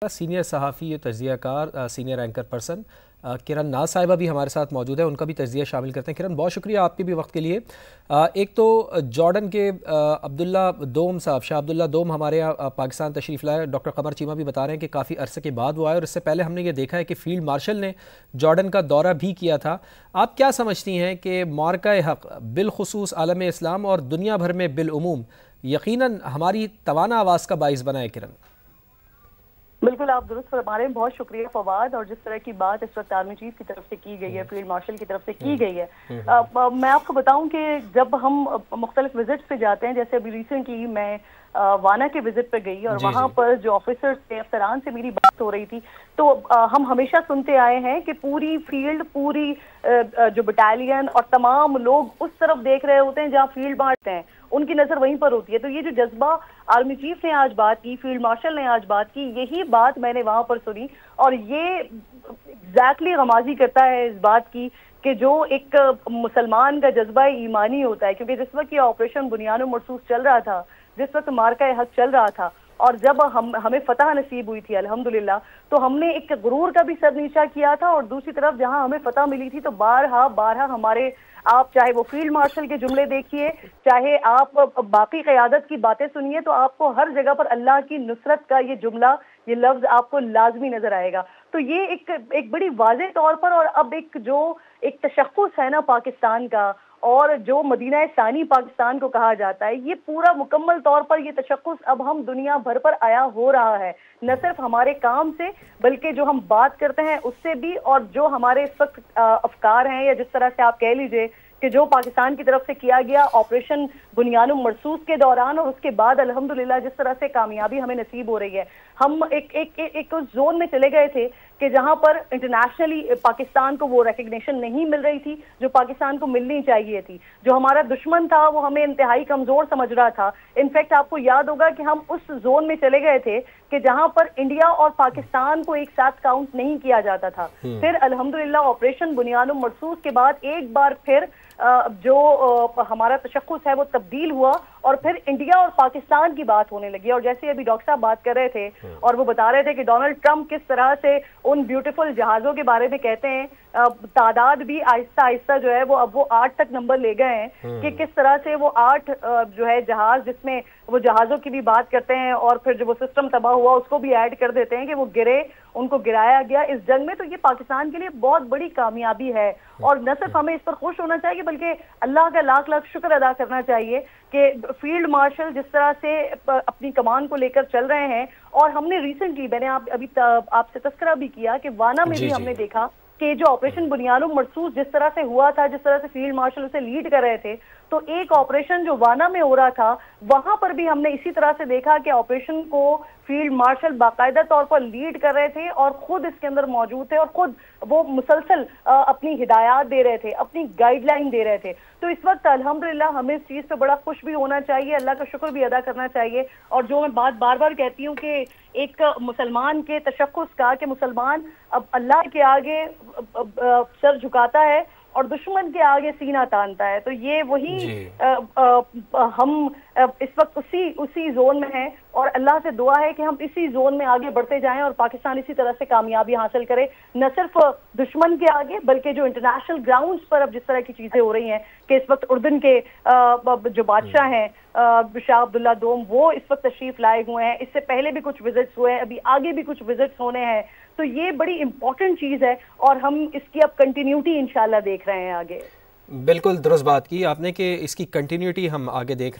Senior صحافی تجزیہ کار senior anchor person کرن ناز صاحبہ بھی ہمارے ساتھ موجود ہے، ان کا بھی تجزیہ شامل کرتے ہیں۔ کرن، بہت شکریہ آپ کے بھی وقت کے لیے۔ ایک تو جارڈن کے عبداللہ دوم صاحب، شاہ عبداللہ دوم ہمارے یہاں پاکستان تشریف لائے، ڈاکٹر قمر چیمہ بھی بتا رہے ہیں کہ کافی عرصے کے بعد وہ آئے، اور اس سے پہلے ہم نے یہ دیکھا ہے کہ فیلڈ مارشل نے جارڈن کا دورہ بھی کیا تھا۔ آپ کیا سمجھتی ہیں کہ معرکہ حق بالخصوص عالم اسلام اور دنیا بھر میں بالعموم یقیناً ہماری توانا آواز کا باعث بنا ہے؟ کرن، بالکل آپ درست فرما رہے ہیں، بہت شکریہ فواد۔ اور جس طرح کی بات اس وقت آرمی چیف کی طرف سے کی گئی ہے، فیلڈ مارشل کی طرف سے کی گئی ہے، میں آپ کو بتاؤں کہ جب ہم مختلف وزٹس پہ جاتے ہیں، جیسے ابھی ریسنٹلی میں وانا کے وزٹ پہ گئی اور وہاں پر جو آفیسرز تھے، افسران سے میری بات ہو رہی تھی، تو ہم ہمیشہ سنتے آئے ہیں کہ پوری فیلڈ، پوری جو بٹالین اور تمام لوگ اس طرف دیکھ رہے ہوتے ہیں جہاں فیلڈ مارشل ہیں، ان کی نظر وہیں پر ہوتی ہے۔ تو یہ جو جذبہ آرمی چیف نے آج بات کی، فیلڈ مارشل نے آج بات کی، یہی بات میں نے وہاں پر سنی، اور یہ ایگزیکٹلی غمازی کرتا ہے اس بات کی کہ جو ایک مسلمان کا جذبہ ایمانی ہوتا ہے، کیونکہ جس وقت یہ آپریشن بنیان مرصوص چل رہا تھا، جس وقت مارکہ حق چل رہا تھا، اور جب ہمیں فتح نصیب ہوئی تھی الحمدللہ، تو ہم نے ایک غرور کا بھی سر نیچا کیا تھا، اور دوسری طرف جہاں ہمیں فتح ملی تھی تو بارہا ہمارے، آپ چاہے وہ فیلڈ مارشل کے جملے دیکھیے، چاہے آپ باقی قیادت کی باتیں سنیے، تو آپ کو ہر جگہ پر اللہ کی نصرت کا یہ جملہ، یہ لفظ آپ کو لازمی نظر آئے گا۔ تو یہ ایک بڑی واضح طور پر، اور اب ایک تشخص ہے نا پاکستان کا، اور جو مدینہ ثانی پاکستان کو کہا جاتا ہے، یہ پورا مکمل طور پر یہ تشخص اب ہم دنیا بھر پر آیا ہو رہا ہے، نہ صرف ہمارے کام سے بلکہ جو ہم بات کرتے ہیں اس سے بھی، اور جو ہمارے اس وقت افکار ہیں، یا جس طرح سے آپ کہہ لیجئے کہ جو پاکستان کی طرف سے کیا گیا آپریشن بنیان مرصوص کے دوران، اور اس کے بعد الحمدللہ جس طرح سے کامیابی ہمیں نصیب ہو رہی ہے۔ ہم ایک زون میں چلے گئے تھے کہ جہاں پر انٹرنیشنلی پاکستان کو وہ ریکگنیشن نہیں مل رہی تھی جو پاکستان کو ملنی چاہیے تھی۔ جو ہمارا دشمن تھا وہ ہمیں انتہائی کمزور سمجھ رہا تھا۔ انفیکٹ آپ کو یاد ہوگا کہ ہم اس زون میں چلے گئے تھے کہ جہاں پر انڈیا اور پاکستان کو ایک ساتھ کاؤنٹ نہیں کیا جاتا تھا۔ پھر الحمدللہ آپریشن بنیان مرصوص کے بعد ایک بار پھر جو ہمارا تشخص ہے وہ تبدیل ہوا، اور پھر انڈیا اور پاکستان کی بات ہونے لگی۔ اور جیسے ابھی ڈاکٹر صاحب بات کر رہے تھے، اور وہ بتا رہے تھے کہ ڈونلڈ ٹرمپ کس طرح سے ان بیوٹیفل جہازوں کے بارے میں کہتے ہیں، تعداد بھی آہستہ آہستہ جو ہے وہ 8 تک نمبر لے گئے ہیں، کہ کس طرح سے وہ 8 جو ہے جہاز، جس میں وہ جہازوں کی بھی بات کرتے ہیں، اور پھر جو وہ سسٹم تباہ ہوا اس کو بھی ایڈ کر دیتے ہیں کہ وہ گرے، ان کو گرایا گیا اس جنگ میں۔ تو یہ پاکستان کے لیے بہت بڑی کامیابی ہے، اور نہ صرف ہمیں اس پر خوش ہونا چاہیے بلکہ اللہ کا لاکھ لاکھ شکر ادا کرنا چاہیے کہ فیلڈ مارشل جس طرح سے اپنی کمان کو لے کر چل رہے ہیں۔ اور ہم نے ریسنٹلی، میں نے ابھی آپ سے تذکرہ بھی کیا کہ وانا میں بھی ہم نے دیکھا کہ جو آپریشن بنیان مرصوص جس طرح سے ہوا تھا، جس طرح سے فیلڈ مارشل اسے لیڈ کر رہے تھے، تو ایک آپریشن جو وانا میں ہو رہا تھا وہاں پر بھی ہم نے اسی طرح سے دیکھا کہ آپریشن کو فیلڈ مارشل باقاعدہ طور پر لیڈ کر رہے تھے، اور خود اس کے اندر موجود تھے، اور خود وہ مسلسل اپنی ہدایات دے رہے تھے، اپنی گائیڈ لائن دے رہے تھے۔ تو اس وقت الحمدللہ ہمیں اس چیز پہ بڑا خوش بھی ہونا چاہیے، اللہ کا شکر بھی ادا کرنا چاہیے۔ اور جو میں بات بار بار کہتی ہوں کہ ایک مسلمان کے تشخص کا، کہ مسلمان اب اللہ کے آگے سر جھکاتا ہے اور دشمن کے آگے سینہ تانتا ہے، تو یہ وہی ہم اس وقت اسی زون میں ہیں، اور اللہ سے دعا ہے کہ ہم اسی زون میں آگے بڑھتے جائیں، اور پاکستان اسی طرح سے کامیابی حاصل کرے، نہ صرف دشمن کے آگے بلکہ جو انٹرنیشنل گراؤنڈز پر اب جس طرح کی چیزیں ہو رہی ہیں، کہ اس وقت اردن کے جو بادشاہ ہیں شاہ عبداللہ دوم، وہ اس وقت تشریف لائے ہوئے ہیں، اس سے پہلے بھی کچھ وزٹس ہوئے ہیں، ابھی آگے بھی کچھ وزٹس ہونے ہیں۔ تو یہ بڑی امپورٹنٹ چیز ہے، اور ہم اس کی اب کنٹینیوٹی انشاءاللہ دیکھ رہے ہیں آگے۔ بالکل درست بات کی آپ نے کہ اس کی کنٹینیوٹی ہم آگے دیکھ